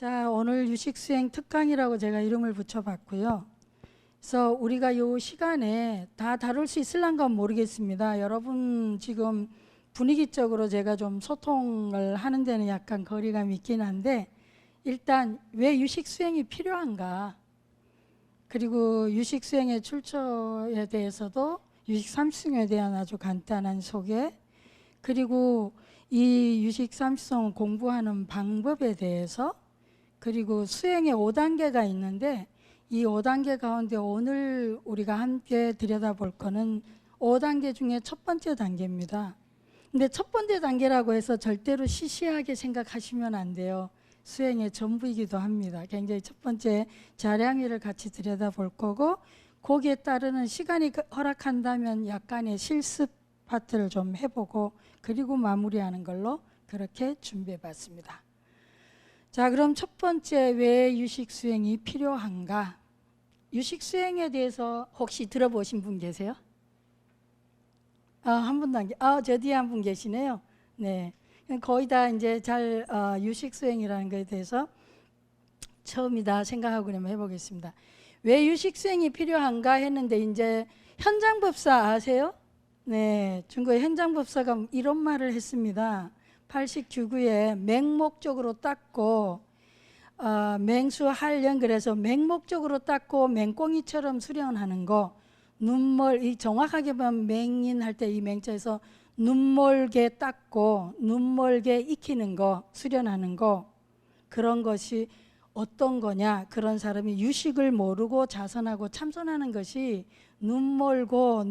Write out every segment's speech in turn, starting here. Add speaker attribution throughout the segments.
Speaker 1: 자, 오늘 유식수행 특강이라고 제가 이름을 붙여봤고요. 그래서 우리가 이 시간에 다 다룰 수 있을란가 모르겠습니다. 여러분 지금 분위기적으로 제가 좀 소통을 하는 데는 약간 거리감이 있긴 한데, 일단 왜 유식수행이 필요한가, 그리고 유식수행의 출처에 대해서도 유식삼수성에 대한 아주 간단한 소개, 그리고 이 유식삼수성 공부하는 방법에 대해서, 그리고 수행의 5단계가 있는데 이 5단계 가운데 오늘 우리가 함께 들여다볼 거는 5단계 중에 첫 번째 단계입니다. 근데 첫 번째 단계라고 해서 절대로 시시하게 생각하시면 안 돼요. 수행의 전부이기도 합니다. 굉장히 첫 번째 자량위를 같이 들여다볼 거고, 거기에 따르는 시간이 허락한다면 약간의 실습 파트를 좀 해보고 그리고 마무리하는 걸로 그렇게 준비해 봤습니다. 자, 그럼 첫 번째, 왜 유식수행이 필요한가? 유식수행에 대해서 혹시 들어보신 분 계세요? 한 분도 안 저 뒤에 한 분 계시네요. 네, 거의 다 이제 잘 유식수행이라는 것에 대해서 처음이다 생각하고 그러면 해보겠습니다. 왜 유식수행이 필요한가 했는데, 이제 현장법사 아세요? 네, 중국의 현장법사가 이런 말을 했습니다. 89구에 맹목적으로 닦고 맹수할 연결해서 맹목적으로 닦고 맹꽁이처럼 수련하는 거, 눈멀, 이 정확하게 보면 맹인할 때 이 맹자에서 눈멀게 닦고 눈멀게 익히는 거, 수련하는 거, 그런 것이 어떤 거냐? 그런 사람이 유식을 모르고 자선하고 참선하는 것이 눈멀고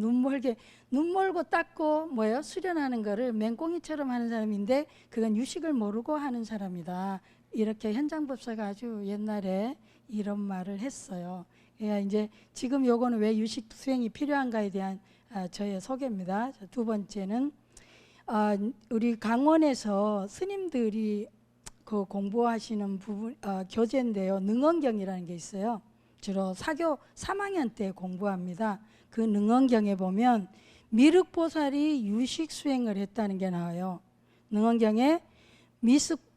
Speaker 1: 닦고 뭐예요? 수련하는 거를 맹꽁이처럼 하는 사람인데, 그건 유식을 모르고 하는 사람이다. 이렇게 현장법사가 아주 옛날에 이런 말을 했어요. 이제 지금 요거는 왜 유식 수행이 필요한가에 대한 저의 소개입니다. 두 번째는 우리 강원에서 스님들이 그 공부하시는 부분 교재인데요. 능언경이라는 게 있어요. 주로 사교 3학년 때 공부합니다. 그 능언경에 보면 미륵보살이 유식수행을 했다는 게 나와요. 능언경에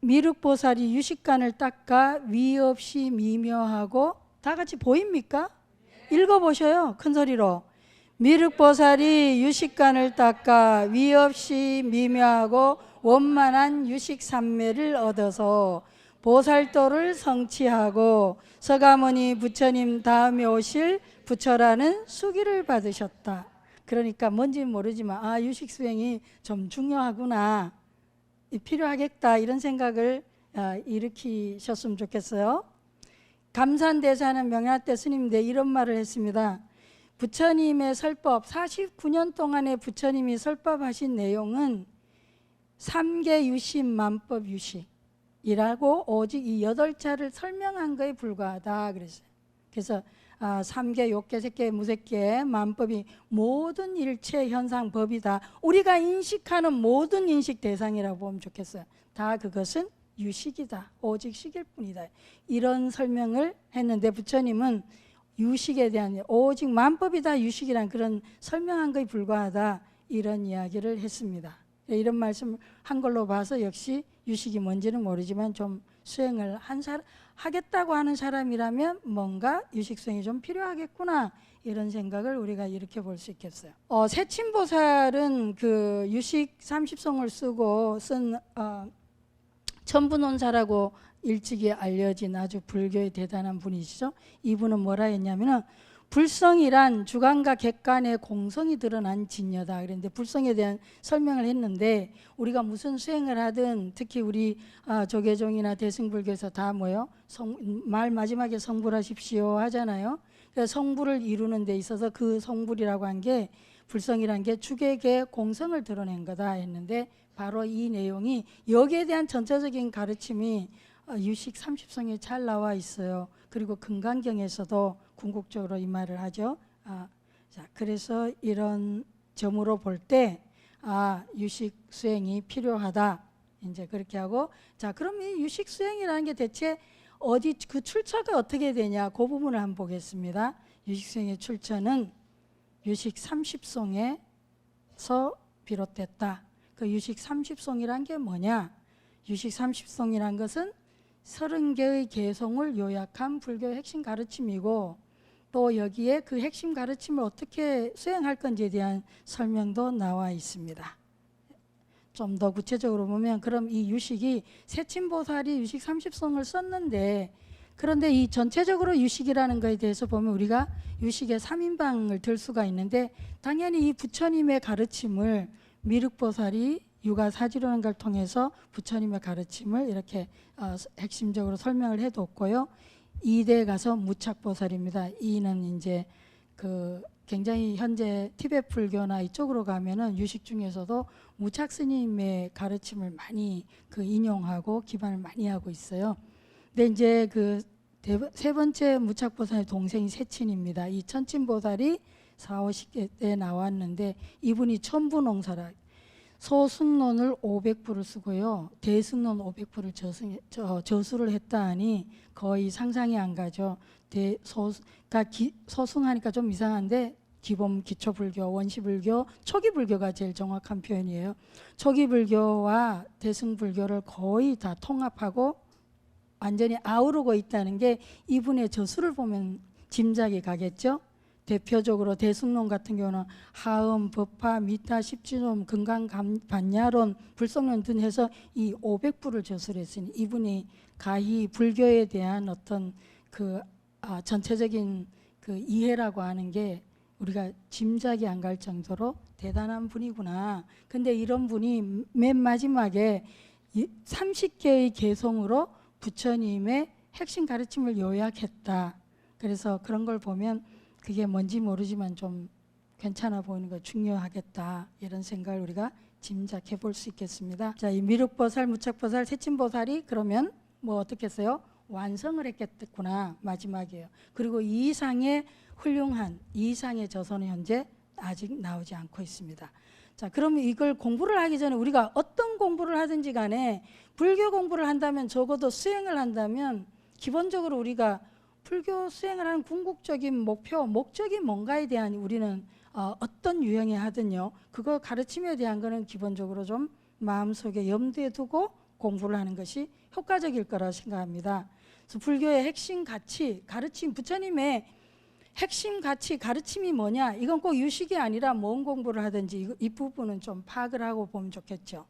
Speaker 1: 미륵보살이 유식간을 닦아 위 없이 미묘하고, 다 같이 보입니까? 읽어보셔요. 큰 소리로. 미륵보살이 유식간을 닦아 위 없이 미묘하고 원만한 유식삼매를 얻어서 보살도를 성취하고 서가모니 부처님 다음에 오실 부처라는 수기를 받으셨다. 그러니까 뭔지 모르지만 유식수행이 좀 중요하구나, 필요하겠다, 이런 생각을 일으키셨으면 좋겠어요. 감산대사는 명야태 스님인데 이런 말을 했습니다. 부처님의 설법, 49년 동안에 부처님이 설법하신 내용은 3개 유식 만법 유식이라고 오직 이 8차를 설명한 거에 불과하다 그랬어요. 그래서 3개, 6개, 3개, 무색개, 만법이 모든 일체 현상 법이다. 우리가 인식하는 모든 인식 대상이라고 보면 좋겠어요. 다 그것은 유식이다. 오직 식일 뿐이다. 이런 설명을 했는데, 부처님은 유식에 대한 오직 만법이다 유식이란 그런 설명한 것에 불과하다, 이런 이야기를 했습니다. 이런 말씀을 한 걸로 봐서 역시 유식이 뭔지는 모르지만 좀 수행을 하겠다고 하는 사람이라면 뭔가 유식수행이 좀 필요하겠구나, 이런 생각을 우리가 이렇게 볼 수 있겠어요. 세친보살은 그 유식 30성을 쓰고 쓴 천부논사라고 일찍이 알려진 아주 불교의 대단한 분이시죠. 이분은 뭐라 했냐면은 불성이란 주관과 객관의 공성이 드러난 진여다. 그런데 불성에 대한 설명을 했는데, 우리가 무슨 수행을 하든 특히 우리 조계종이나 대승불교에서 다 뭐요? 말 마지막에 성불하십시오 하잖아요. 그래서 성불을 이루는 데 있어서 그 성불이라고 한 게, 불성이란 게 주객의 공성을 드러낸 거다 했는데, 바로 이 내용이 여기에 대한 전체적인 가르침이 유식 30성에 잘 나와 있어요. 그리고 금강경에서도 궁극적으로 이 말을 하죠. 자, 그래서 이런 점으로 볼 때 유식 수행이 필요하다, 이제 그렇게 하고, 자, 그럼 이 유식 수행이라는 게 대체 어디, 그 출처가 어떻게 되냐, 그 부분을 한번 보겠습니다. 유식 수행의 출처는 유식 30성에서 비롯됐다. 그 유식 30성이란 게 뭐냐? 유식 30성이란 것은 30개의 개성을 요약한 불교의 핵심 가르침이고, 또 여기에 그 핵심 가르침을 어떻게 수행할 건지에 대한 설명도 나와 있습니다. 좀 더 구체적으로 보면, 그럼 이 유식이 세친보살이 유식 30성을 썼는데, 그런데 이 전체적으로 유식이라는 것에 대해서 보면 우리가 유식의 3인방을 들 수가 있는데, 당연히 이 부처님의 가르침을 미륵보살이 육아사지론을 통해서 부처님의 가르침을 이렇게 핵심적으로 설명을 해뒀고요. 2대 가서 무착보살입니다. 이는 이제 그 굉장히 현재 티베트 불교나 이쪽으로 가면은 유식 중에서도 무착 스님의 가르침을 많이 그 인용하고 기반을 많이 하고 있어요. 근데 이제 그 세 번째 무착보살의 동생이 세친입니다. 이 천친보살이 4, 50대 때 나왔는데, 이분이 천부농사라 소승론을 500부를 쓰고요. 대승론 500부를 저수를 했다 하니 거의 상상이 안 가죠. 그러니까 소승하니까 좀 이상한데, 기본 기초불교, 원시불교, 초기불교가 제일 정확한 표현이에요. 초기불교와 대승불교를 거의 다 통합하고 완전히 아우르고 있다는 게 이분의 저수를 보면 짐작이 가겠죠. 대표적으로 대승론 같은 경우는 하음, 법화, 미타, 십지론, 근강, 반야론, 불성론 등 해서 이 500부를 저술을 했으니, 이분이 가히 불교에 대한 어떤 그 전체적인 그 이해라고 하는 게 우리가 짐작이 안 갈 정도로 대단한 분이구나. 근데 이런 분이 맨 마지막에 30개의 개성으로 부처님의 핵심 가르침을 요약했다. 그래서 그런 걸 보면 그게 뭔지 모르지만 좀 괜찮아 보이는 거 중요하겠다, 이런 생각을 우리가 짐작해 볼 수 있겠습니다. 자, 이 미륵보살, 무착보살, 세친보살이 그러면 뭐 어떻게 했어요? 완성을 했겠구나, 마지막이에요. 그리고 이 이상의 훌륭한, 이 이상의 저서는 현재 아직 나오지 않고 있습니다. 자, 그러면 이걸 공부를 하기 전에 우리가 어떤 공부를 하든지 간에 불교 공부를 한다면, 적어도 수행을 한다면 기본적으로 우리가 불교 수행을 하는 궁극적인 목적이 뭔가에 대한 우리는 어떤 유형에 하든요, 그거 가르침에 대한 거는 기본적으로 좀 마음속에 염두에 두고 공부를 하는 것이 효과적일 거라 생각합니다. 그래서 불교의 핵심 가치, 가르침, 부처님의 핵심 가치, 가르침이 뭐냐, 이건 꼭 유식이 아니라 뭔 공부를 하든지 이 부분은 좀 파악을 하고 보면 좋겠죠.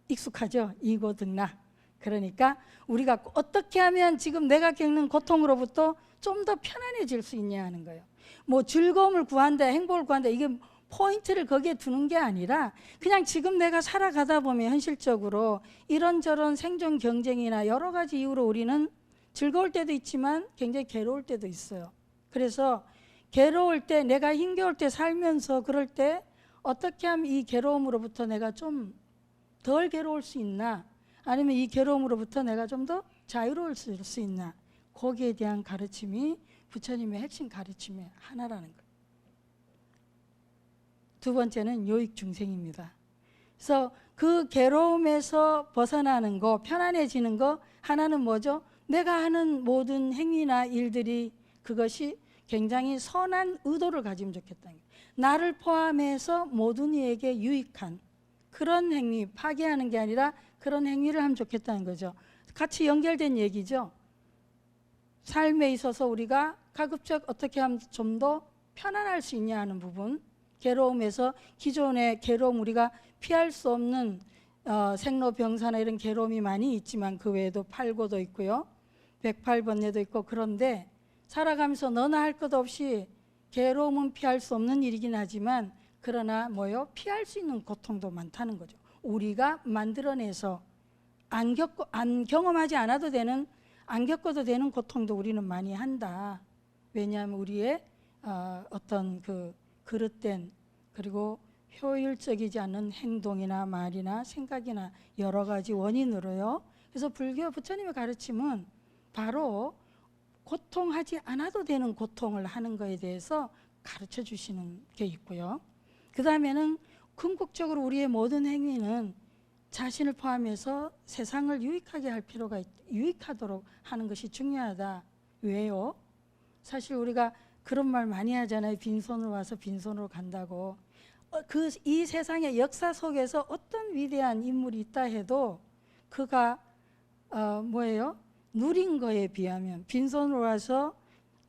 Speaker 1: 익숙하죠? 이고등락. 그러니까 우리가 어떻게 하면 지금 내가 겪는 고통으로부터 좀 더 편안해질 수 있냐 하는 거예요. 뭐 즐거움을 구한다, 행복을 구한다, 이게 포인트를 거기에 두는 게 아니라 그냥 지금 내가 살아가다 보면 현실적으로 이런저런 생존 경쟁이나 여러 가지 이유로 우리는 즐거울 때도 있지만 굉장히 괴로울 때도 있어요. 그래서 괴로울 때, 내가 힘겨울 때 살면서 그럴 때 어떻게 하면 이 괴로움으로부터 내가 좀 덜 괴로울 수 있나, 아니면 이 괴로움으로부터 내가 좀 더 자유로울 수 있나, 거기에 대한 가르침이 부처님의 핵심 가르침의 하나라는 거예요. 두 번째는 요익 중생입니다. 그래서 그 괴로움에서 벗어나는 거, 편안해지는 거, 하나는 뭐죠? 내가 하는 모든 행위나 일들이 그것이 굉장히 선한 의도를 가지면 좋겠다는 거예요. 나를 포함해서 모든 이에게 유익한 그런 행위, 파괴하는 게 아니라 그런 행위를 하면 좋겠다는 거죠. 같이 연결된 얘기죠. 삶에 있어서 우리가 가급적 어떻게 하면 좀 더 편안할 수 있냐 하는 부분, 괴로움에서 기존의 괴로움, 우리가 피할 수 없는 생로병사나 이런 괴로움이 많이 있지만 그 외에도 팔고도 있고요, 108번뇌도 있고, 그런데 살아가면서 너나 할 것 없이 괴로움은 피할 수 없는 일이긴 하지만, 그러나 뭐요? 피할 수 있는 고통도 많다는 거죠. 우리가 만들어내서 안 경험하지 않아도 되는, 안 겪어도 되는 고통도 우리는 많이 한다. 왜냐하면 우리의 어떤 그 그릇된, 그리고 효율적이지 않은 행동이나 말이나 생각이나 여러 가지 원인으로요. 그래서 불교 부처님의 가르침은 바로 고통하지 않아도 되는 고통을 하는 것에 대해서 가르쳐 주시는 게 있고요. 그 다음에는 궁극적으로 우리의 모든 행위는 자신을 포함해서 세상을 유익하게 할 필요가 유익하도록 하는 것이 중요하다. 왜요? 사실 우리가 그런 말 많이 하잖아요. 빈손으로 와서 빈손으로 간다고. 이 세상의 역사 속에서 어떤 위대한 인물이 있다 해도 그가 뭐예요? 누린 거에 비하면, 빈손으로 와서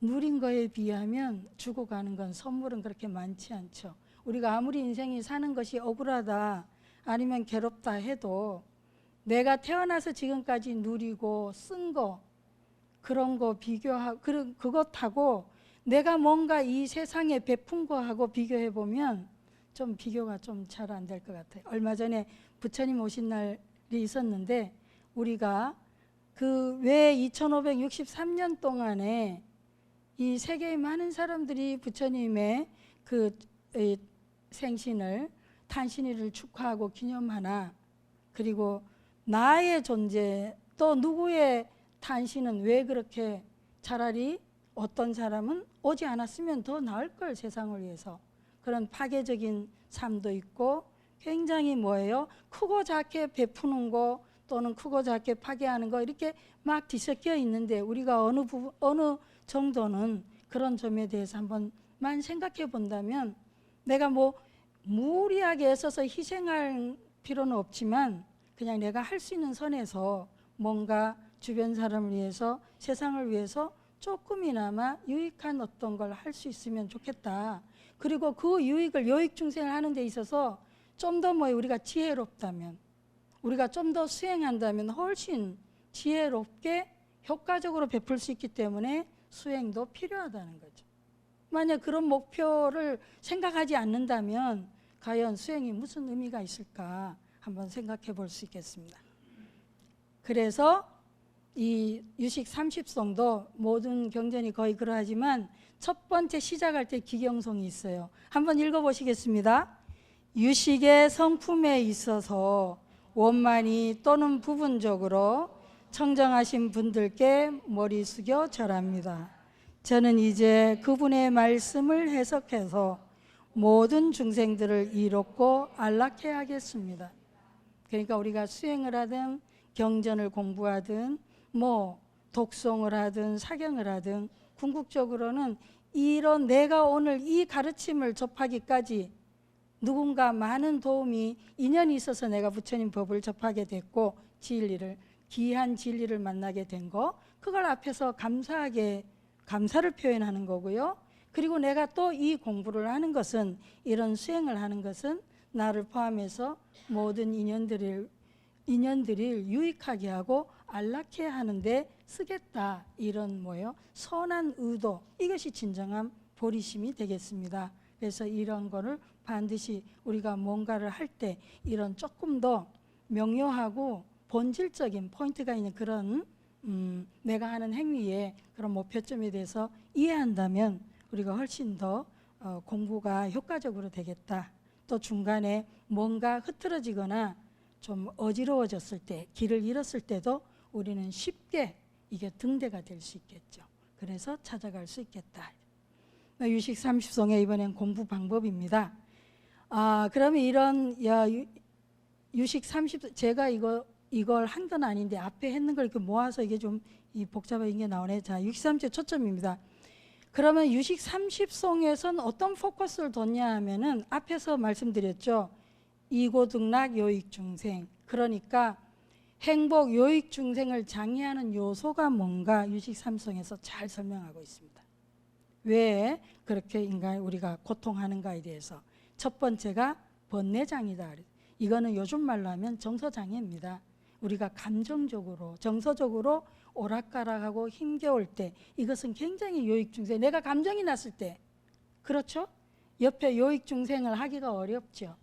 Speaker 1: 누린 거에 비하면 주고 가는 건 선물은 그렇게 많지 않죠. 우리가 아무리 인생이 사는 것이 억울하다 아니면 괴롭다 해도 내가 태어나서 지금까지 누리고 쓴 거, 그런 거 비교하고 그것하고 내가 뭔가 이 세상에 베푼 거하고 비교해 보면 좀 비교가 좀 잘 안 될 것 같아요. 얼마 전에 부처님 오신 날이 있었는데 우리가 그 왜 2563년 동안에 이 세계의 많은 사람들이 부처님의 그 생신을 탄신일을 축하하고 기념하나, 그리고 나의 존재 또 누구의 탄신은 왜 그렇게 차라리 어떤 사람은 오지 않았으면 더 나을 걸 세상을 위해서, 그런 파괴적인 삶도 있고 굉장히 뭐예요? 크고 작게 베푸는 거 또는 크고 작게 파괴하는 거 이렇게 막 뒤섞여 있는데 우리가 어느 정도는 그런 점에 대해서 한번만 생각해 본다면 내가 뭐 무리하게 애써서 희생할 필요는 없지만 그냥 내가 할 수 있는 선에서 뭔가 주변 사람을 위해서 세상을 위해서 조금이나마 유익한 어떤 걸 할 수 있으면 좋겠다. 그리고 그 유익을 요익중생을 하는 데 있어서 좀 더 뭐 우리가 지혜롭다면, 우리가 좀 더 수행한다면 훨씬 지혜롭게 효과적으로 베풀 수 있기 때문에 수행도 필요하다는 거죠. 만약 그런 목표를 생각하지 않는다면 과연 수행이 무슨 의미가 있을까 한번 생각해 볼 수 있겠습니다. 그래서 이 유식 30송도 모든 경전이 거의 그러하지만 첫 번째 시작할 때 기경송이 있어요. 한번 읽어보시겠습니다. 유식의 성품에 있어서 원만히 또는 부분적으로 청정하신 분들께 머리 숙여 절합니다. 저는 이제 그분의 말씀을 해석해서 모든 중생들을 이롭고 안락해 하겠습니다. 그러니까 우리가 수행을 하든 경전을 공부하든 뭐 독송을 하든 사경을 하든 궁극적으로는 이런 내가 오늘 이 가르침을 접하기까지 누군가 많은 도움이 인연이 있어서 내가 부처님 법을 접하게 됐고 진리를, 귀한 진리를 만나게 된 거, 그걸 앞에서 감사를 표현하는 거고요. 그리고 내가 또 이 공부를 하는 것은, 이런 수행을 하는 것은 나를 포함해서 모든 인연들을 유익하게 하고 안락해 하는데 쓰겠다, 이런 뭐요? 선한 의도, 이것이 진정한 보리심이 되겠습니다. 그래서 이런 거를 반드시 우리가 뭔가를 할 때 이런 조금 더 명료하고 본질적인 포인트가 있는 그런 내가 하는 행위의 그런 목표점에 대해서 이해한다면 우리가 훨씬 더 공부가 효과적으로 되겠다. 또 중간에 뭔가 흐트러지거나 좀 어지러워졌을 때, 길을 잃었을 때도 우리는 쉽게 이게 등대가 될 수 있겠죠. 그래서 찾아갈 수 있겠다. 유식 30송의 이번엔 공부 방법입니다. 그러면 이런 유식 30송, 제가 이걸 한 건 아닌데 앞에 했는 걸 이렇게 모아서 이게 좀 복잡한 게 나오네. 자, 유식 30송 초점입니다. 그러면 유식 30송에선 어떤 포커스를 뒀냐 하면은 앞에서 말씀드렸죠. 이고등락 요익중생. 그러니까 행복 요익중생을 장애하는 요소가 뭔가 유식 30송에서 잘 설명하고 있습니다. 왜 그렇게 인간 우리가 고통하는가에 대해서. 첫 번째가 번뇌장이다. 이거는 요즘 말로 하면 정서장애입니다. 우리가 감정적으로, 정서적으로 오락가락하고 힘겨울 때 이것은 굉장히 요익중생, 내가 감정이 났을 때, 그렇죠? 옆에 요익중생을 하기가 어렵죠.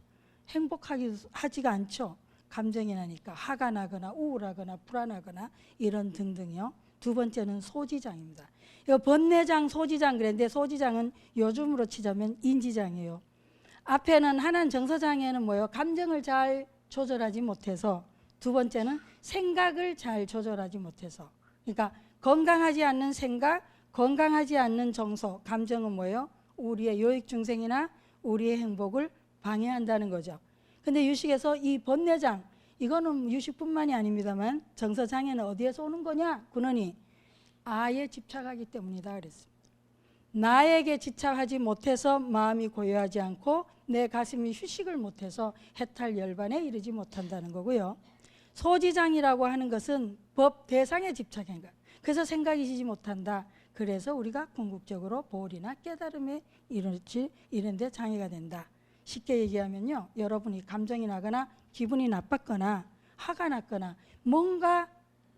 Speaker 1: 하지가 않죠. 감정이 나니까 화가 나거나 우울하거나 불안하거나 이런 등등요. 두 번째는 소지장입니다. 이거 번뇌장, 소지장 그랬는데 소지장은 요즘으로 치자면 인지장이에요. 앞에는 하나는 정서장애는 뭐예요? 감정을 잘 조절하지 못해서, 두 번째는 생각을 잘 조절하지 못해서. 그러니까 건강하지 않는 생각, 건강하지 않는 정서, 감정은 뭐예요? 우리의 요익중생이나 우리의 행복을 방해한다는 거죠. 근데 유식에서 이 번뇌장, 이거는 유식뿐만이 아닙니다만 정서장애는 어디에서 오는 거냐? 근원이 아에 집착하기 때문이다 그랬습니다. 나에게 집착하지 못해서 마음이 고요하지 않고 내 가슴이 휴식을 못해서 해탈 열반에 이르지 못한다는 거고요. 소지장이라고 하는 것은 법 대상에 집착한 것. 그래서 생각이 지지 못한다. 그래서 우리가 궁극적으로 보울이나 깨달음에 이런 데 장애가 된다. 쉽게 얘기하면요, 여러분이 감정이 나거나 기분이 나빴거나 화가 났거나 뭔가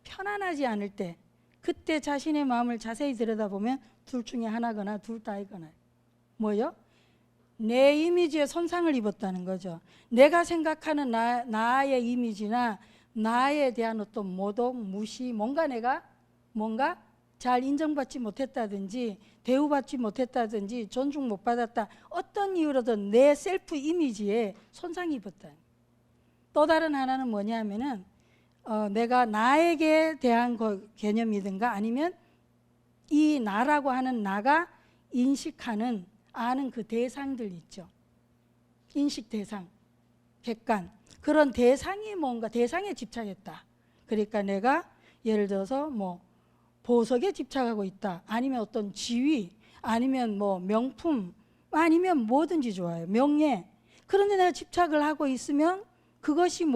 Speaker 1: 편안하지 않을 때, 그때 자신의 마음을 자세히 들여다보면 둘 중에 하나거나 둘 다이거나 뭐요? 내 이미지에 손상을 입었다는 거죠. 내가 생각하는 나의 이미지나 나에 대한 어떤 모독, 무시, 뭔가 잘 인정받지 못했다든지 대우받지 못했다든지 존중 못 받았다, 어떤 이유로든 내 셀프 이미지에 손상이 입었다. 또 다른 하나는 뭐냐면은 내가 나에게 대한 개념이든가 아니면 이 나라고 하는 나가 인식하는 아는 그 대상들 있죠. 인식 대상, 객관, 그런 대상이 뭔가 대상에 집착했다. 그러니까 내가 예를 들어서 뭐 보석에 집착하고 있다, 아니면 어떤 지위, 아니면 뭐 명품, 아니면 뭐든지 좋아요, 명예. 그런데 내가 집착을 하고 있으면 그것이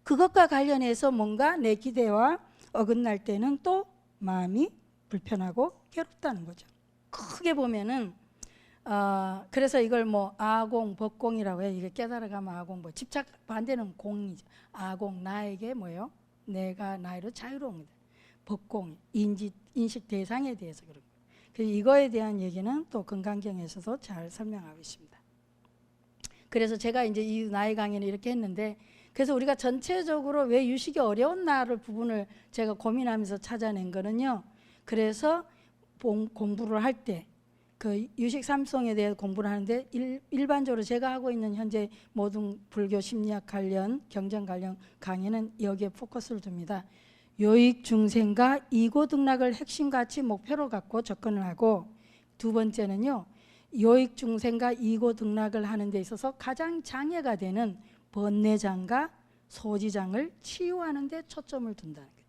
Speaker 1: 그것과 관련해서 뭔가 내 기대와 어긋날 때는 또 마음이 불편하고 괴롭다는 거죠. 크게 보면은 그래서 이걸 뭐 아공, 법공이라고 해요. 이게 깨달아가면 아공, 집착 반대는 공이죠. 아공, 나에게 뭐예요? 내가 나로 자유로운 거다. 법공, 인식 대상에 대해서 그런 거예요. 그래서 이거에 대한 얘기는 또 금강경에서도 잘 설명하고 있습니다. 그래서 제가 이제 이 나의 강의는 이렇게 했는데, 그래서 우리가 전체적으로 왜 유식이 어려운 나를 부분을 제가 고민하면서 찾아낸 거는요, 그래서 공부를 할 때 그 유식 삼성에 대해 공부를 하는데 일반적으로 제가 하고 있는 현재 모든 불교 심리학 관련 경전 관련 강의는 여기에 포커스를 둡니다. 요익 중생과 이고 등락을 핵심 가치 목표로 갖고 접근을 하고, 두 번째는요, 요익 중생과 이고 등락을 하는 데 있어서 가장 장애가 되는 번뇌장과 소지장을 치유하는 데 초점을 둔다는 거죠.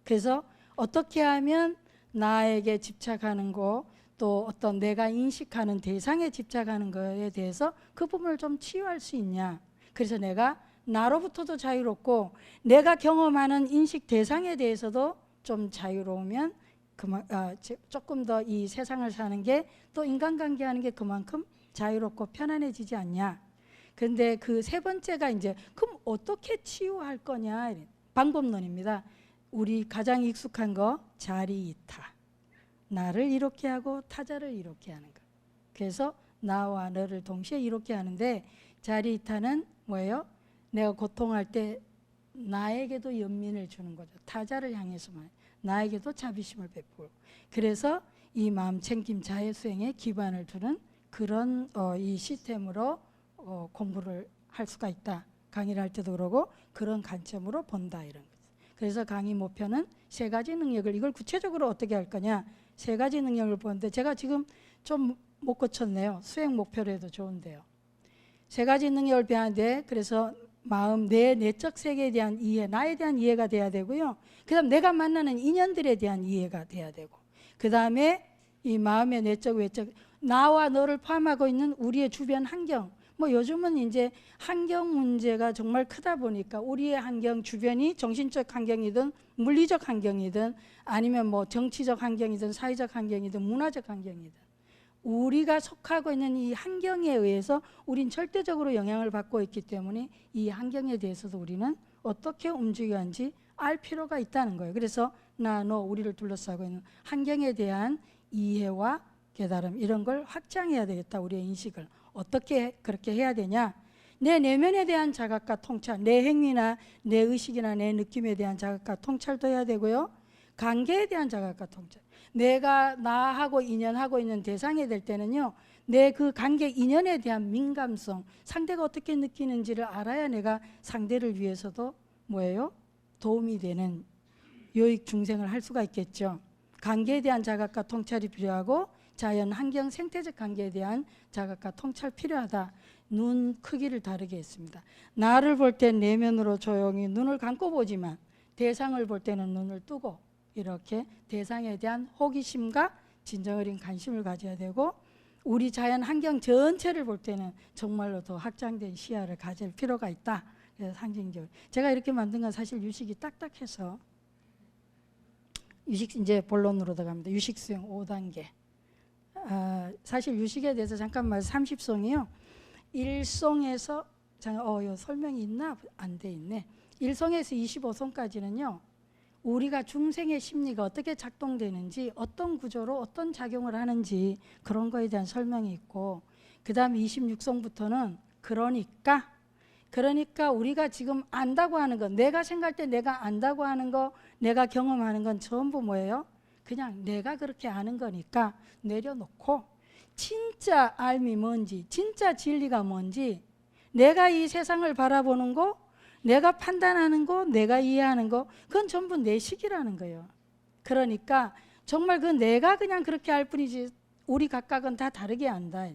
Speaker 1: 그래서 어떻게 하면 나에게 집착하는 거, 또 어떤 내가 인식하는 대상에 집착하는 것에 대해서 그 부분을 좀 치유할 수 있냐. 그래서 내가 나로부터도 자유롭고 내가 경험하는 인식 대상에 대해서도 좀 자유로우면 조금 더 이 세상을 사는 게, 또 인간관계 하는 게 그만큼 자유롭고 편안해지지 않냐. 그런데 그 세 번째가 이제 그럼 어떻게 치유할 거냐, 방법론입니다. 우리 가장 익숙한 거 자리이타, 나를 이롭게 하고 타자를 이롭게 하는 것. 그래서 나와 너를 동시에 이롭게 하는데, 자리이타는 뭐예요? 내가 고통할 때 나에게도 연민을 주는 거죠. 타자를 향해서만 나에게도 자비심을 베풀고, 그래서 이 마음 챙김 자해 수행에 기반을 두는 그런 이 시스템으로 공부를 할 수가 있다. 강의를 할 때도 그러고 그런 관점으로 본다, 이런 거죠. 그래서 강의 목표는 세 가지 능력을, 이걸 구체적으로 어떻게 할 거냐, 세 가지 능력을 보는데 제가 지금 좀 못 고쳤네요. 수행 목표로 해도 좋은데요. 세 가지 능력을 배하는데, 그래서 마음, 내 내적 세계에 대한 이해, 나에 대한 이해가 돼야 되고요. 그 다음 내가 만나는 인연들에 대한 이해가 돼야 되고, 그 다음에 이 마음의 내적, 외적, 나와 너를 포함하고 있는 우리의 주변 환경, 뭐 요즘은 이제 환경 문제가 정말 크다 보니까 우리의 환경, 주변이 정신적 환경이든 물리적 환경이든 아니면 뭐 정치적 환경이든 사회적 환경이든 문화적 환경이든 우리가 속하고 있는 이 환경에 의해서 우린 절대적으로 영향을 받고 있기 때문에 이 환경에 대해서도 우리는 어떻게 움직여야 하는지 알 필요가 있다는 거예요. 그래서 나, 너, 우리를 둘러싸고 있는 환경에 대한 이해와 깨달음, 이런 걸 확장해야 되겠다. 우리의 인식을 어떻게 그렇게 해야 되냐, 내 내면에 대한 자각과 통찰, 내 행위나 내 의식이나 내 느낌에 대한 자각과 통찰도 해야 되고요, 관계에 대한 자각과 통찰, 내가 나하고 인연하고 있는 대상이 될 때는요, 내 그 관계 인연에 대한 민감성, 상대가 어떻게 느끼는지를 알아야 내가 상대를 위해서도 뭐예요? 도움이 되는 요익 중생을 할 수가 있겠죠. 관계에 대한 자각과 통찰이 필요하고, 자연, 환경, 생태적 관계에 대한 자각과 통찰 필요하다. 눈 크기를 다르게 했습니다. 나를 볼 땐 내면으로 조용히 눈을 감고 보지만, 대상을 볼 때는 눈을 뜨고, 이렇게 대상에 대한 호기심과 진정 어린 관심을 가져야 되고, 우리 자연 환경 전체를 볼 때는 정말로 더 확장된 시야를 가질 필요가 있다. 상징적. 제가 이렇게 만든 건 사실 유식이 딱딱해서 유식 이제 본론으로 들어갑니다. 유식 수행 5단계. 사실 유식에 대해서 잠깐만 30송이요. 1송에서 요 설명이 있나? 안 돼 있네. 1송에서 25송까지는요. 우리가 중생의 심리가 어떻게 작동되는지, 어떤 구조로 어떤 작용을 하는지 그런 거에 대한 설명이 있고, 그 다음에 26송부터는 그러니까 우리가 지금 안다고 하는 거, 내가 생각할 때 내가 안다고 하는 거, 내가 경험하는 건 전부 뭐예요? 그냥 내가 그렇게 아는 거니까 내려놓고 진짜 알미 뭔지, 진짜 진리가 뭔지, 내가 이 세상을 바라보는 거, 내가 판단하는 거, 내가 이해하는 거, 그건 전부 내 식이라는 거예요. 그러니까 정말 그 내가 그냥 그렇게 알 뿐이지 우리 각각은 다 다르게 안다.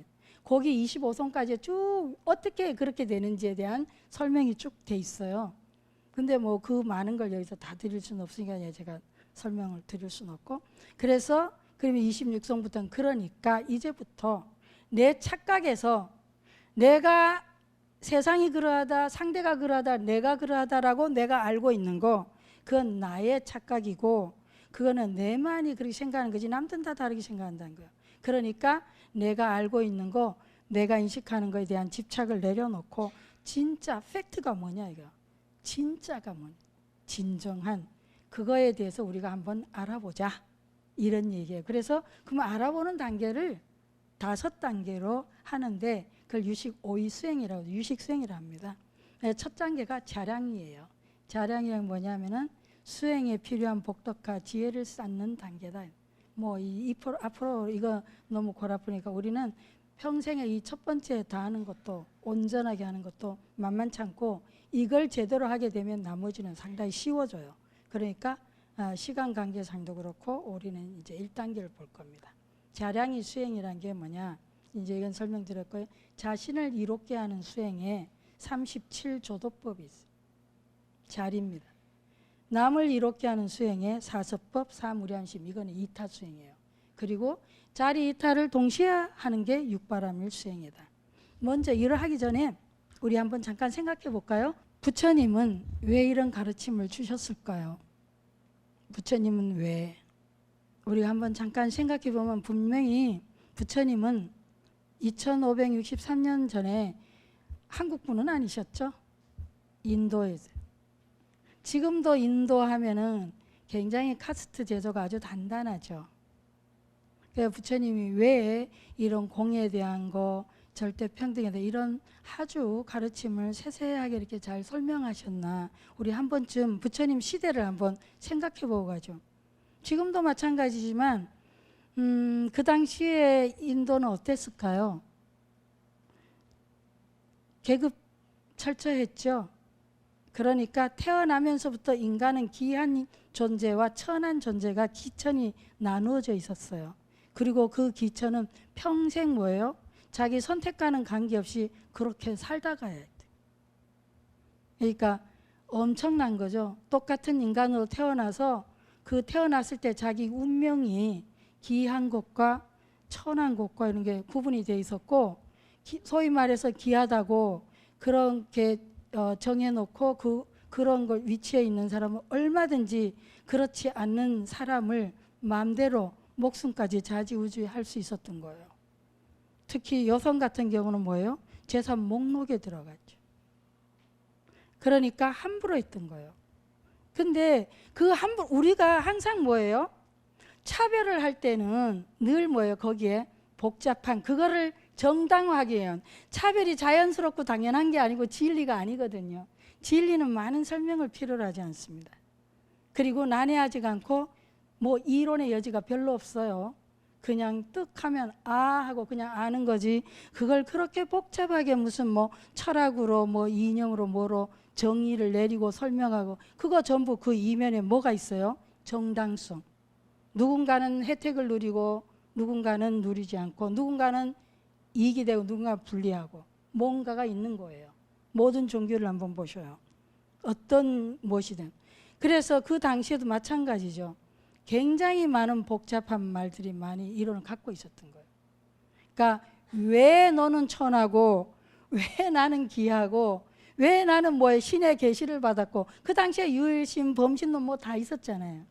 Speaker 1: 거기 25송까지 쭉 어떻게 그렇게 되는지에 대한 설명이 쭉 돼 있어요. 근데 뭐 그 많은 걸 여기서 다 드릴 수는 없으니까 제가 설명을 드릴 수는 없고, 그래서 그러면 26송부터는 그러니까 이제부터 내 착각에서 내가 세상이 그러하다, 상대가 그러하다, 내가 그러하다라고 내가 알고 있는 거, 그건 나의 착각이고 그거는 내만이 그렇게 생각하는 거지 남들은 다 다르게 생각한다는 거예요. 그러니까 내가 알고 있는 거, 내가 인식하는 거에 대한 집착을 내려놓고 진짜 팩트가 뭐냐 이거. 진짜가 뭐냐. 진정한 그거에 대해서 우리가 한번 알아보자. 이런 얘기예요. 그래서 그러면 알아보는 단계를 5단계로 하는데 그걸 유식 5위 수행이라고 유식 수행이라 합니다. 첫 단계가 자량이에요. 자량이란 뭐냐면은 수행에 필요한 복덕과 지혜를 쌓는 단계다. 뭐 앞으로 이거 너무 골 아프니까 우리는 평생에 이 첫 번째 다 하는 것도 온전하게 하는 것도 만만치 않고 이걸 제대로 하게 되면 나머지는 상당히 쉬워져요. 그러니까 시간 관계상도 그렇고 우리는 이제 1단계를 볼 겁니다. 자량이 수행이란 게 뭐냐? 이제 이건 설명드렸고요. 자신을 이롭게 하는 수행에 37조도법이 있어요. 자리입니다. 남을 이롭게 하는 수행에 사서법, 사무량심, 이거는 이타 수행이에요. 그리고 자리 이타를 동시에 하는 게 육바람일 수행이다. 먼저 일을 하기 전에 우리 한번 잠깐 생각해 볼까요? 부처님은 왜 이런 가르침을 주셨을까요? 부처님은 왜? 우리가 한번 잠깐 생각해 보면 분명히 부처님은 2563년 전에 한국 분은 아니셨죠? 인도에서. 지금도 인도 하면은 굉장히 카스트 제도가 아주 단단하죠. 그래서 부처님이 왜 이런 공에 대한 거, 절대 평등에 대한 이런 아주 가르침을 세세하게 이렇게 잘 설명하셨나, 우리 한 번쯤 부처님 시대를 한번 생각해 보고 가죠. 지금도 마찬가지지만 그 당시에 인도는 어땠을까요? 계급 철저했죠. 그러니까 태어나면서부터 인간은 기한 존재와 천한 존재가 기천이 나누어져 있었어요. 그리고 그 기천은 평생 뭐예요? 자기 선택과는 관계없이 그렇게 살다가야 돼. 그러니까 엄청난 거죠. 똑같은 인간으로 태어나서 그 태어났을 때 자기 운명이 기한 것과 천한 것과 이런 게 구분이 돼 있었고, 소위 말해서 기하다고 그렇게 정해놓고 그런 걸 위치에 있는 사람은 얼마든지 그렇지 않는 사람을 마음대로 목숨까지 좌지우지할 수 있었던 거예요. 특히 여성 같은 경우는 뭐예요? 재산 목록에 들어갔죠. 그러니까 함부로 했던 거예요. 근데 그 함부로 우리가 항상 뭐예요? 차별을 할 때는 늘 뭐예요? 거기에 복잡한 그거를 정당화하게 해요. 차별이 자연스럽고 당연한 게 아니고 진리가 아니거든요. 진리는 많은 설명을 필요로 하지 않습니다. 그리고 난해하지 않고 뭐 이론의 여지가 별로 없어요. 그냥 뜩 하면 아 하고 그냥 아는 거지, 그걸 그렇게 복잡하게 무슨 뭐 철학으로 뭐 이념으로 뭐로 정의를 내리고 설명하고, 그거 전부 그 이면에 뭐가 있어요? 정당성. 누군가는 혜택을 누리고 누군가는 누리지 않고, 누군가는 이익이 되고 누군가 불리하고, 뭔가가 있는 거예요. 모든 종교를 한번 보셔요. 어떤 무엇이든. 그래서 그 당시에도 마찬가지죠. 굉장히 많은 복잡한 말들이 많이 이론을 갖고 있었던 거예요. 그러니까 왜 너는 천하고 왜 나는 기하고 왜 나는 뭐에 신의 계시를 받았고 그 당시에 유일신, 범신도 뭐 다 있었잖아요.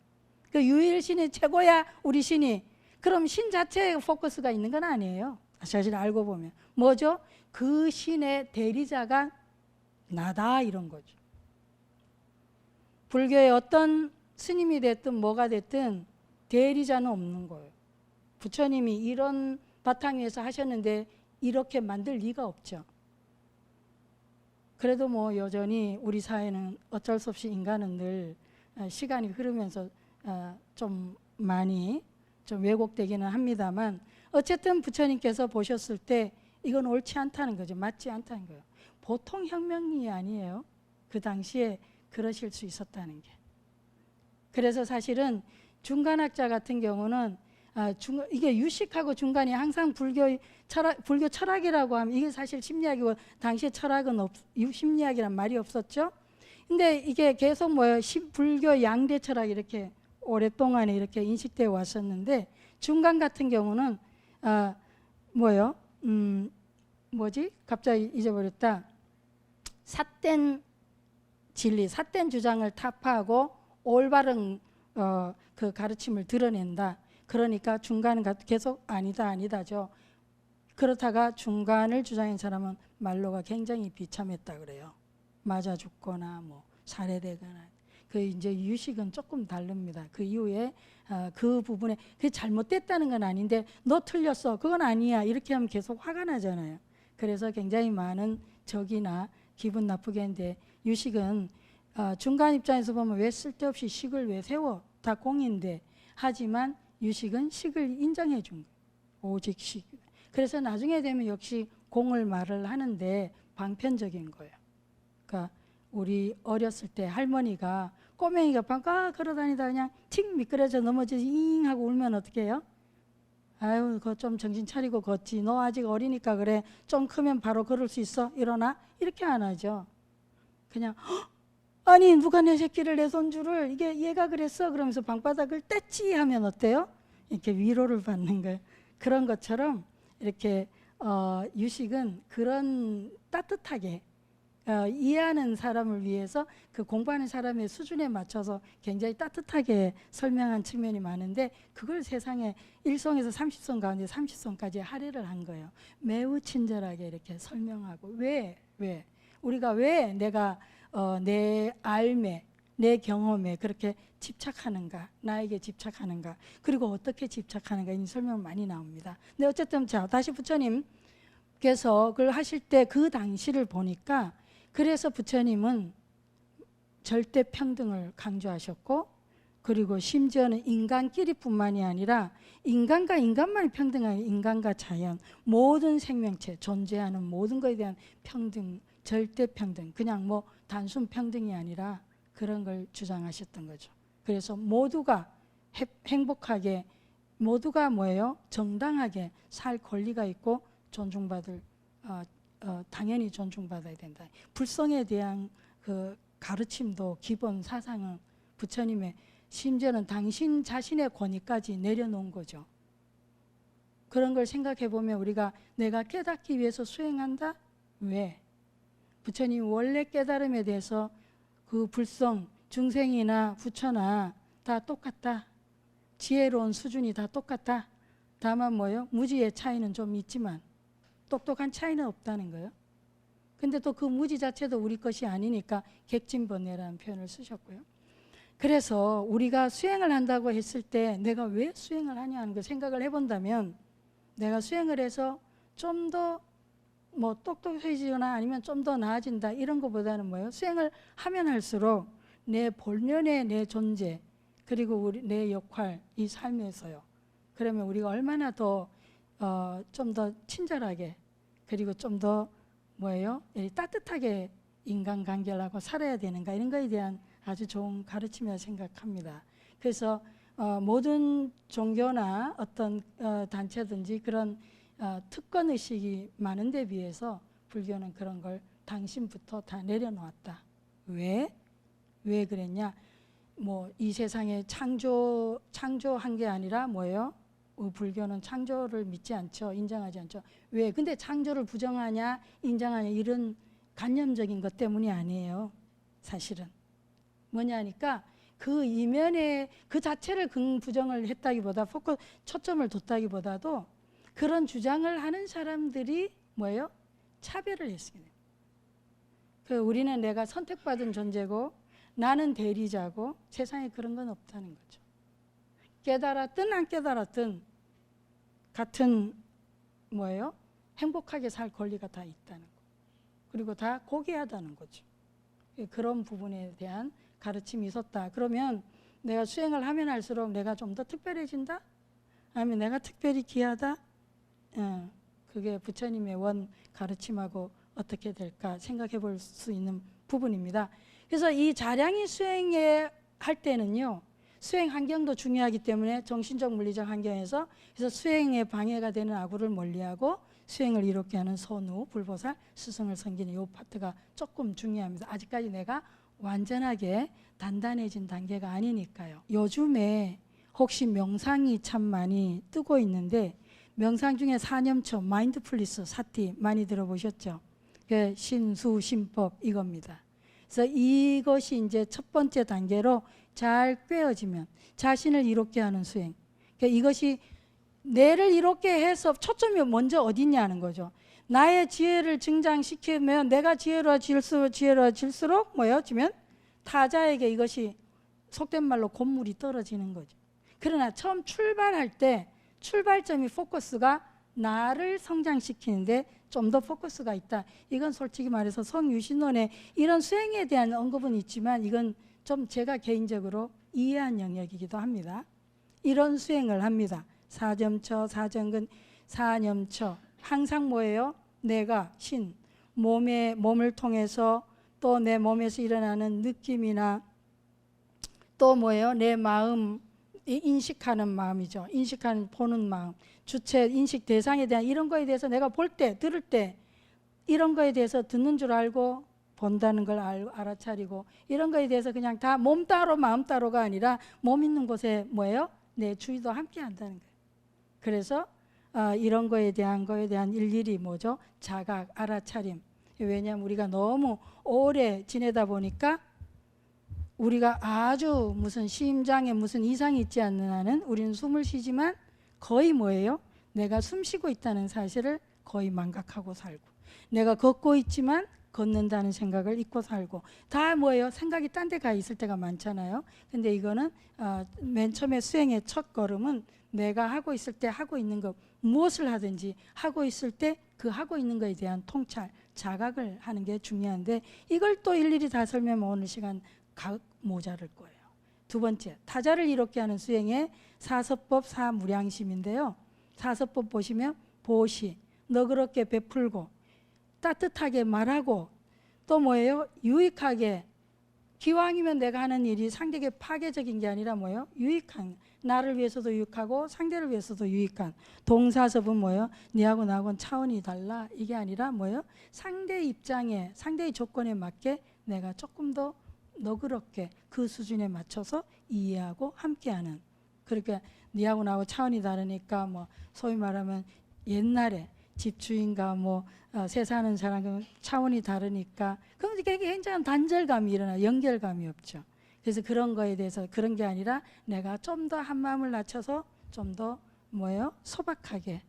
Speaker 1: 그 유일신이 최고야 우리 신이. 그럼 신 자체에 포커스가 있는 건 아니에요. 사실 알고 보면 뭐죠? 그 신의 대리자가 나다 이런 거죠. 불교의 어떤 스님이 됐든 뭐가 됐든 대리자는 없는 거예요. 부처님이 이런 바탕 위에서 하셨는데 이렇게 만들 리가 없죠. 그래도 뭐 여전히 우리 사회는 어쩔 수 없이 인간은 늘 시간이 흐르면서 좀 많이 좀 왜곡되기는 합니다만 어쨌든 부처님께서 보셨을 때 이건 옳지 않다는 거죠. 맞지 않다는 거예요. 보통 혁명이 아니에요. 그 당시에 그러실 수 있었다는 게. 그래서 사실은 중간학자 같은 경우는 이게 유식하고 중간이 항상 불교 철학이라고 하면 이게 사실 심리학이고 당시에 철학은 심리학이란 말이 없었죠. 근데 이게 계속 뭐예요? 불교 양대 철학 이렇게 오랫동안 이렇게 인식되어 왔었는데 중간 같은 경우는 뭐예요? 뭐지? 갑자기 잊어버렸다. 삿된 진리, 삿된 주장을 타파하고 올바른 그 가르침을 드러낸다. 그러니까 중간은 계속 아니다죠. 그렇다가 중간을 주장한 사람은 말로가 굉장히 비참했다 그래요. 맞아 죽거나 뭐 살해되거나. 그 이제 유식은 조금 다릅니다. 그 이후에 그 부분에 그게 잘못됐다는 건 아닌데 너 틀렸어. 그건 아니야. 이렇게 하면 계속 화가 나잖아요. 그래서 굉장히 많은 적이나 기분 나쁘게 했는데 유식은 중간 입장에서 보면 왜 쓸데없이 식을 왜 세워? 다 공인데. 하지만 유식은 식을 인정해 준 거예요. 오직 식. 그래서 나중에 되면 역시 공을 말을 하는데 방편적인 거예요. 그러니까 우리 어렸을 때 할머니가 꼬맹이가 방가 걸어다니다 그냥 틱 미끄러져 넘어지지 잉 하고 울면 어떻게 해요? 아유 그거 좀 정신 차리고 걷지. 너 아직 어리니까 그래. 좀 크면 바로 걸을 수 있어. 일어나. 이렇게 안 하죠. 그냥 아니 누가 내 새끼를 내 손주를 이게 얘가 그랬어 그러면서 방바닥을 뗐지 하면 어때요? 이렇게 위로를 받는 거예요. 그런 것처럼 이렇게 유식은 그런 따뜻하게 이해하는 사람을 위해서 그 공부하는 사람의 수준에 맞춰서 굉장히 따뜻하게 설명한 측면이 많은데 그걸 세상에 1성에서 30성 가운데 30성까지 할애를 한 거예요. 매우 친절하게 이렇게 설명하고 왜 우리가 왜 내가 내 삶에 내 경험에 그렇게 집착하는가 나에게 집착하는가 그리고 어떻게 집착하는가 이 설명 많이 나옵니다. 근데 어쨌든 자 다시 부처님께서 그걸 하실 때 그 당시를 보니까 그래서 부처님은 절대 평등을 강조하셨고 그리고 심지어는 인간끼리뿐만이 아니라 인간과 인간만이 평등한 인간과 자연 모든 생명체 존재하는 모든 것에 대한 평등 절대 평등 그냥 뭐 단순 평등이 아니라 그런 걸 주장하셨던 거죠. 그래서 모두가 행복하게 모두가 뭐예요? 정당하게 살 권리가 있고 존중받을 당연히 존중받아야 된다. 불성에 대한 그 가르침도 기본 사상은 부처님의 심지어는 당신 자신의 권위까지 내려놓은 거죠. 그런 걸 생각해 보면 우리가 내가 깨닫기 위해서 수행한다? 왜? 부처님 원래 깨달음에 대해서 그 불성, 중생이나 부처나 다 똑같다. 지혜로운 수준이 다 똑같다. 다만 뭐예요? 무지의 차이는 좀 있지만 똑똑한 차이는 없다는 거예요. 근데 또 그 무지 자체도 우리 것이 아니니까 객진번뇌라는 표현을 쓰셨고요. 그래서 우리가 수행을 한다고 했을 때 내가 왜 수행을 하냐 하는 걸 생각을 해본다면 내가 수행을 해서 좀 더 뭐 똑똑해지거나 아니면 좀 더 나아진다 이런 것보다는 뭐예요? 수행을 하면 할수록 내 본연의 내 존재 그리고 내 역할 이 삶에서요. 그러면 우리가 얼마나 더 좀 더 친절하게 그리고 좀 더 뭐예요? 따뜻하게 인간관계를 하고 살아야 되는가 이런 거에 대한 아주 좋은 가르침이라고 생각합니다. 그래서 모든 종교나 어떤 단체든지 그런 특권의식이 많은 데 비해서 불교는 그런 걸 당신부터 다 내려놓았다. 왜 그랬냐? 뭐 이 세상에 창조한 게 아니라 뭐예요? 불교는 창조를 믿지 않죠. 인정하지 않죠. 왜? 근데 창조를 부정하냐 인정하냐 이런 관념적인 것 때문이 아니에요. 사실은 뭐냐니까 그 이면에 그 자체를 긍부정을 했다기보다 초점을 뒀다기보다도 그런 주장을 하는 사람들이 뭐예요? 차별을 했습니다. 우리는 내가 선택받은 존재고 나는 대리자고 세상에 그런 건 없다는 거죠. 깨달았든 안 깨달았든 같은 뭐예요? 행복하게 살 권리가 다 있다는 거. 그리고 다 고귀하다는 거죠. 그런 부분에 대한 가르침이 있었다. 그러면 내가 수행을 하면 할수록 내가 좀 더 특별해진다? 아니면 내가 특별히 귀하다? 그게 부처님의 원 가르침하고 어떻게 될까 생각해 볼 수 있는 부분입니다. 그래서 이 자량이 수행에 할 때는요, 수행 환경도 중요하기 때문에 정신적 물리적 환경에서 그래서 수행에 방해가 되는 아구를 멀리하고 수행을 이롭게 하는 선우, 불보살, 스승을 섬기는 이 파트가 조금 중요합니다. 아직까지 내가 완전하게 단단해진 단계가 아니니까요. 요즘에 혹시 명상이 참 많이 뜨고 있는데 명상 중에 사념처, 마인드풀리스, 사티 많이 들어보셨죠? 신수, 신법 이겁니다. 그래서 이것이 이제 첫 번째 단계로 잘 꿰어지면 자신을 이롭게 하는 수행. 그러니까 이것이 뇌를 이롭게 해서 초점이 먼저 어디냐는 거죠. 나의 지혜를 증장시키면 내가 지혜로워질수록 뭐예요?지면 타자에게 이것이 속된 말로 곤물이 떨어지는 거죠. 그러나 처음 출발할 때 출발점이 포커스가 나를 성장시키는데 좀 더 포커스가 있다. 이건 솔직히 말해서 성유신론에 이런 수행에 대한 언급은 있지만 이건 좀 제가 개인적으로 이해한 영역이기도 합니다. 이런 수행을 합니다. 사점처, 사정근, 사념처. 항상 뭐예요? 내가 신, 몸을 통해서 또 내 몸에서 일어나는 느낌이나 또 뭐예요? 내 마음, 인식하는 마음이죠. 인식하는 보는 마음, 주체, 인식 대상에 대한 이런 거에 대해서 내가 볼 때, 들을 때 이런 거에 대해서 듣는 줄 알고 본다는 걸 알아차리고 이런 거에 대해서 그냥 다 몸 따로 마음 따로가 아니라 몸 있는 곳에 뭐예요? 내 주의도 함께 한다는 거예요. 그래서 이런 거에 대한 일일이 뭐죠? 자각, 알아차림. 왜냐하면 우리가 너무 오래 지내다 보니까 우리가 아주 무슨 심장에 무슨 이상이 있지 않는 한은 우리는 숨을 쉬지만 거의 뭐예요? 내가 숨 쉬고 있다는 사실을 거의 망각하고 살고 내가 걷고 있지만 걷는다는 생각을 잊고 살고 다 뭐예요? 생각이 딴 데 가 있을 때가 많잖아요. 근데 이거는 맨 처음에 수행의 첫 걸음은 내가 하고 있을 때 하고 있는 것 무엇을 하든지 하고 있을 때 그 하고 있는 것에 대한 통찰, 자각을 하는 게 중요한데 이걸 또 일일이 다 설명하면 오늘 시간 모자랄 거예요. 두 번째, 타자를 이롭게 하는 수행의 사서법 사무량심인데요. 사서법 보시면 보시, 너그럽게 베풀고 따뜻하게 말하고 또 뭐예요? 유익하게 기왕이면 내가 하는 일이 상대에게 파괴적인 게 아니라 뭐예요? 유익한 나를 위해서도 유익하고 상대를 위해서도 유익한 동사섭은 뭐예요? 니하고 나하고는 차원이 달라 이게 아니라 뭐예요? 상대의 입장에 상대의 조건에 맞게 내가 조금 더 너그럽게 그 수준에 맞춰서 이해하고 함께하는 그러니까 니하고 나하고 차원이 다르니까 뭐 소위 말하면 옛날에 집주인과 새 사는 사람과 차원이 다르니까 그럼 굉장한 단절감이 일어나 연결감이 없죠. 그래서 그런 거에 대해서 그런 게 아니라 내가 좀 더 한 마음을 낮춰서 좀 더 뭐예요? 소박하게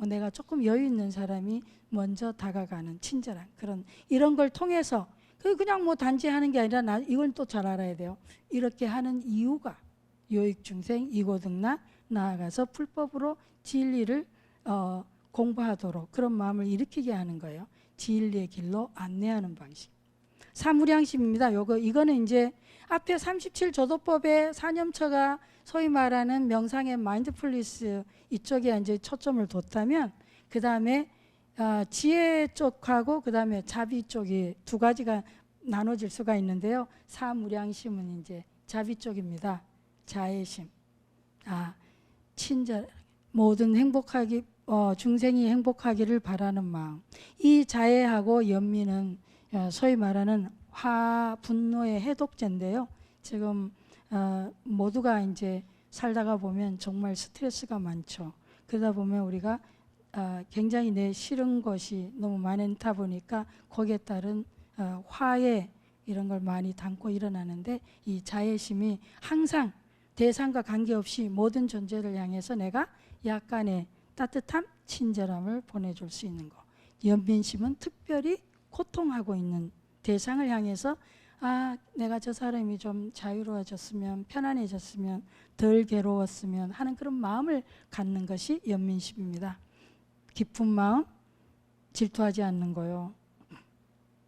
Speaker 1: 내가 조금 여유 있는 사람이 먼저 다가가는 친절한 그런 이런 걸 통해서 그냥 단지 하는 게 아니라 이건 또 잘 알아야 돼요. 이렇게 하는 이유가 요익중생 이고등락 나아가서 불법으로 진리를 공부하도록 그런 마음을 일으키게 하는 거예요. 진리의 길로 안내하는 방식. 사무량심입니다. 이거는 이제 앞에 37조도법의 사념처가 소위 말하는 명상의 마인드풀리스 이쪽에 이제 초점을 뒀다면 그 다음에 지혜 쪽하고 그 다음에 자비 쪽이 두 가지가 나눠질 수가 있는데요. 사무량심은 이제 자비 쪽입니다. 자애심, 친절, 모든 중생이 행복하기를 바라는 마음. 이 자애하고 연민은 소위 말하는 분노의 해독제인데요. 지금 모두가 이제 살다가 보면 정말 스트레스가 많죠. 그러다 보면 우리가 굉장히 내 싫은 것이 너무 많다 보니까 거기에 따른 화해 이런 걸 많이 담고 일어나는데 이 자애심이 항상 대상과 관계없이 모든 존재를 향해서 내가 약간의 따뜻함, 친절함을 보내줄 수 있는 거. 연민심은 특별히 고통하고 있는 대상을 향해서 내가 저 사람이 좀 자유로워졌으면, 편안해졌으면, 덜 괴로웠으면 하는 그런 마음을 갖는 것이 연민심입니다. 깊은 마음, 질투하지 않는 거요.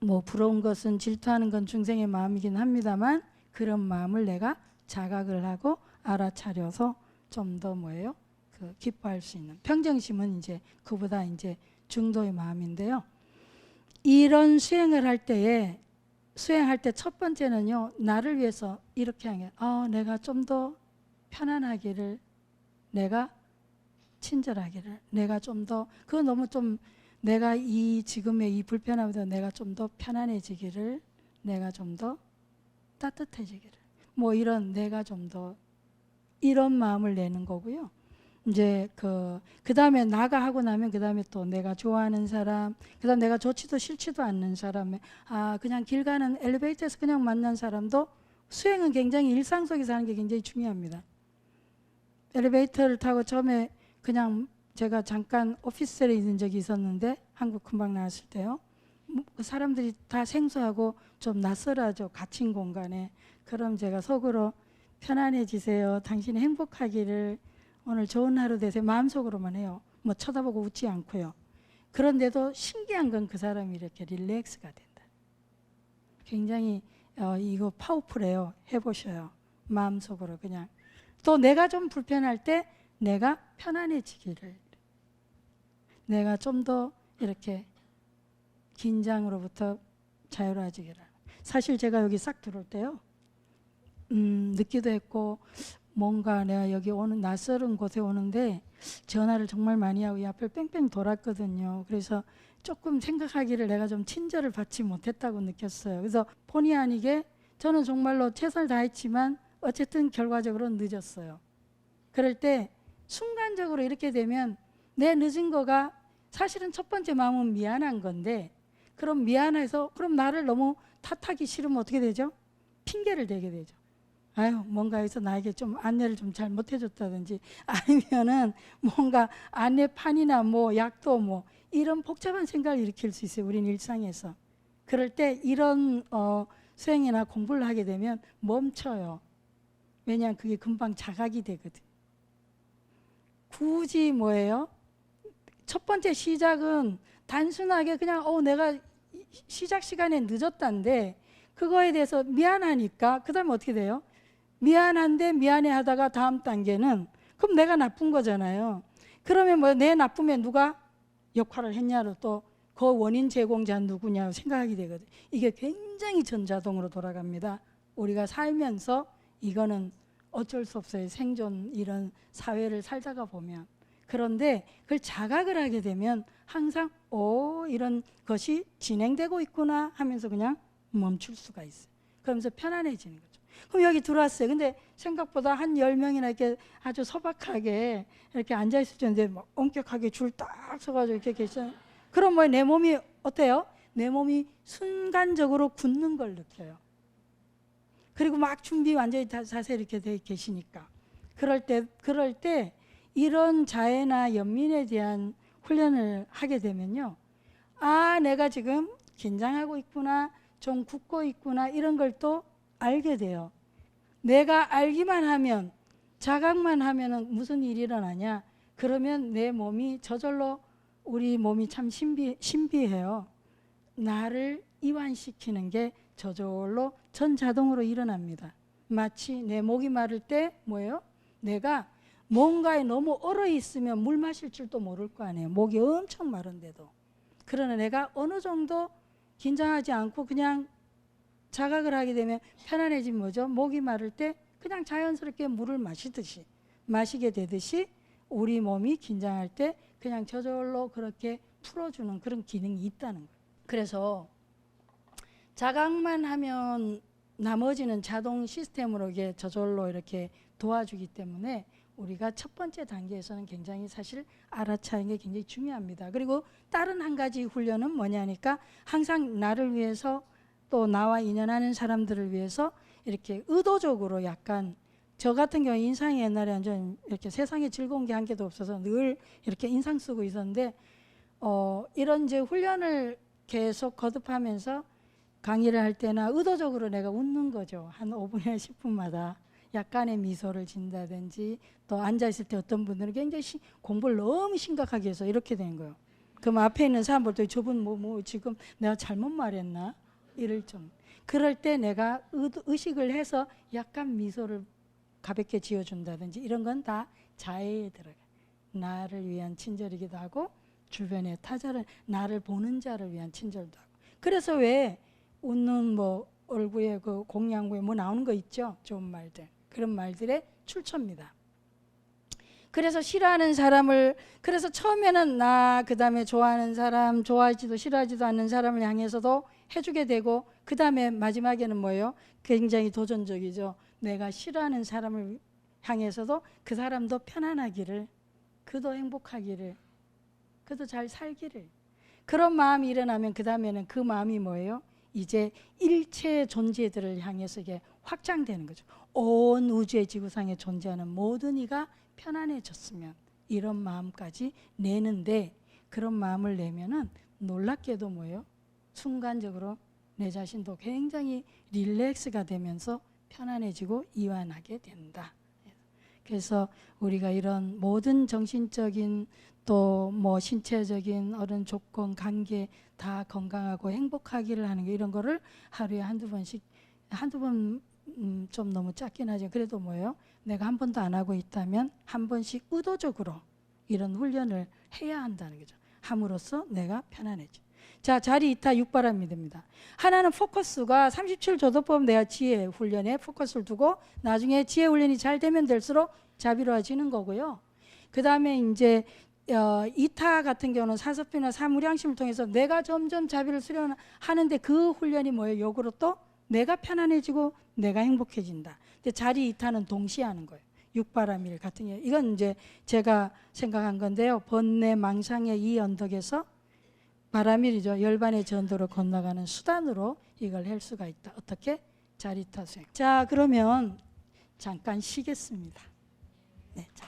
Speaker 1: 뭐 부러운 것은, 질투하는 건 중생의 마음이긴 합니다만 그런 마음을 내가 자각을 하고 알아차려서 좀 더 뭐예요? 기뻐할 수 있는. 평정심은 이제 그보다 이제 중도의 마음인데요. 이런 수행할 때 첫 번째는요, 나를 위해서 이렇게 하는 게, 내가 좀 더 편안하기를, 내가 친절하기를, 내가 좀 더, 그거 너무 좀, 내가 지금의 이 불편함보다 내가 좀 더 편안해지기를, 내가 좀 더 따뜻해지기를, 뭐 이런, 내가 좀 더 이런 마음을 내는 거고요. 이제 그 다음에 나가 하고 나면 그 다음에 또 내가 좋아하는 사람, 그 다음 내가 좋지도 싫지도 않는 사람에, 그냥 길 가는 엘리베이터에서 그냥 만난 사람도, 수행은 굉장히 일상 속에서 하는 게 굉장히 중요합니다. 엘리베이터를 타고 처음에 그냥 제가 잠깐 오피스텔에 있는 적이 있었는데, 한국 금방 나왔을 때요. 사람들이 다 생소하고 좀 낯설어하죠, 갇힌 공간에. 그럼 제가 속으로 편안해지세요, 당신이 행복하기를, 오늘 좋은 하루 되세요, 마음속으로만 해요. 뭐 쳐다보고 웃지 않고요. 그런데도 신기한 건 그 사람이 이렇게 릴렉스가 된다. 굉장히 이거 파워풀해요. 해보셔요. 마음속으로 그냥. 또 내가 좀 불편할 때 내가 편안해지기를, 내가 좀 더 이렇게 긴장으로부터 자유로워지기를. 사실 제가 여기 싹 들어올 때요, 늦기도 했고 뭔가 내가 여기 오는 낯설은 곳에 오는데 전화를 정말 많이 하고 이 앞을 뺑뺑 돌았거든요. 그래서 조금 생각하기를 내가 좀 친절을 받지 못했다고 느꼈어요. 그래서 본의 아니게 저는 정말로 최선을 다했지만 어쨌든 결과적으로 늦었어요. 그럴 때 순간적으로 이렇게 되면 내 늦은 거가 사실은 첫 번째 마음은 미안한 건데, 그럼 미안해서 그럼 나를 너무 탓하기 싫으면 어떻게 되죠? 핑계를 대게 되죠. 뭔가 해서 나에게 좀 안내를 좀 잘 못해줬다든지, 아니면은 뭔가 안내판이나 뭐 약도 뭐 이런 복잡한 생각을 일으킬 수 있어요, 우린 일상에서. 그럴 때 이런 수행이나 공부를 하게 되면 멈춰요. 왜냐하면 그게 금방 자각이 되거든. 굳이 뭐예요? 첫 번째 시작은 단순하게 그냥 내가 시작 시간에 늦었다는데, 그거에 대해서 미안하니까 그 다음에 어떻게 돼요? 미안한데 미안해 하다가 다음 단계는 그럼 내가 나쁜 거잖아요. 그러면 뭐 내 나쁘면 누가 역할을 했냐로 또 그 원인 제공자 누구냐고 생각하게 되거든요. 이게 굉장히 전자동으로 돌아갑니다. 우리가 살면서 이거는 어쩔 수 없어요. 생존 이런 사회를 살다가 보면. 그런데 그걸 자각을 하게 되면 항상 이런 것이 진행되고 있구나 하면서 그냥 멈출 수가 있어요. 그러면서 편안해지는 거죠. 그럼 여기 들어왔어요. 근데 생각보다 한 10명이나 이렇게 아주 소박하게 이렇게 앉아있을 텐데 막 엄격하게 줄 딱 서가지고 이렇게 계시잖아요. 그럼 뭐 내 몸이 어때요? 내 몸이 순간적으로 굳는 걸 느껴요. 그리고 막 준비 완전히 자세 이렇게 돼 계시니까. 그럴 때 이런 자애나 연민에 대한 훈련을 하게 되면요, 내가 지금 긴장하고 있구나, 좀 굳고 있구나, 이런 걸 또 알게 돼요. 내가 알기만 하면, 자각만 하면 무슨 일이 일어나냐? 그러면 내 몸이 저절로, 우리 몸이 참 신비해요. 나를 이완시키는 게 저절로 전자동으로 일어납니다. 마치 내 목이 마를 때 뭐예요? 내가 뭔가에 너무 얼어 있으면 물 마실 줄도 모를 거 아니에요. 목이 엄청 마른데도. 그러나 내가 어느 정도 긴장하지 않고 그냥 자각을 하게 되면 편안해지면 뭐죠? 목이 마를 때 그냥 자연스럽게 물을 마시게 되듯이 우리 몸이 긴장할 때 그냥 저절로 그렇게 풀어주는 그런 기능이 있다는 거예요. 그래서 자각만 하면 나머지는 자동 시스템으로 이게 저절로 이렇게 도와주기 때문에 우리가 첫 번째 단계에서는 굉장히 사실 알아차리는 게 굉장히 중요합니다. 그리고 다른 한 가지 훈련은 뭐냐니까 항상 나를 위해서 또 나와 인연하는 사람들을 위해서 이렇게 의도적으로 약간 저 같은 경우 인상이 옛날에 완전 이렇게 세상에 즐거운 게 한 개도 없어서 늘 이렇게 인상 쓰고 있었는데 이런 이제 훈련을 계속 거듭하면서 강의를 할 때나 의도적으로 내가 웃는 거죠. 한 5분이나 10분마다 약간의 미소를 짓는다든지 또 앉아있을 때 어떤 분들은 굉장히 공부를 너무 심각하게 해서 이렇게 되는 거예요. 그럼 앞에 있는 사람들도 저분 뭐 지금 내가 잘못 말했나? 이럴 좀. 그럴 때 내가 의식을 해서 약간 미소를 가볍게 지어준다든지 이런 건 다 자애에 들어가요. 나를 위한 친절이기도 하고 주변의 타자를 나를 보는 자를 위한 친절도 하고. 그래서 왜 웃는 뭐 얼굴에 그 공양구에 뭐 나오는 거 있죠? 좋은 말들. 그런 말들의 출처입니다. 그래서 싫어하는 사람을 그래서 처음에는 나 그다음에 좋아하는 사람 좋아하지도 싫어하지도 않는 사람을 향해서도 해주게 되고 그다음에 마지막에는 뭐예요? 굉장히 도전적이죠. 내가 싫어하는 사람을 향해서도 그 사람도 편안하기를 그도 행복하기를 그도 잘 살기를 그런 마음이 일어나면 그다음에는 그 마음이 뭐예요? 이제 일체 존재들을 향해서 이게 확장되는 거죠. 온 우주의 지구상에 존재하는 모든 이가 편안해졌으면 이런 마음까지 내는데 그런 마음을 내면은 놀랍게도 뭐예요? 순간적으로 내 자신도 굉장히 릴렉스가 되면서 편안해지고 이완하게 된다. 그래서 우리가 이런 모든 정신적인 또 뭐 신체적인 어떤 조건, 관계 다 건강하고 행복하기를 하는 게 이런 거를 하루에 한두 번씩 한두 번 좀 너무 작긴 하죠. 그래도 뭐예요? 내가 한 번도 안 하고 있다면 한 번씩 의도적으로 이런 훈련을 해야 한다는 거죠. 함으로써 내가 편안해져. 자, 자리 이타 육바람이 됩니다. 하나는 포커스가 37조도법 내가 지혜 훈련에 포커스를 두고 나중에 지혜 훈련이 잘 되면 될수록 자비로워지는 거고요. 그 다음에 이제 이타 같은 경우는 사섭비나 사무량심을 통해서 내가 점점 자비를 수련하는데 그 훈련이 뭐예요? 역으로 또 내가 편안해지고 내가 행복해진다. 근데 자리 이타는 동시에 하는 거예요. 육바람일 같은 경우. 이건 이제 제가 생각한 건데요. 번뇌 망상의 이 언덕에서 바람일이죠. 열반의 전도로 건너가는 수단으로 이걸 할 수가 있다. 어떻게? 자리타 수행. 자, 그러면 잠깐 쉬겠습니다. 네, 자.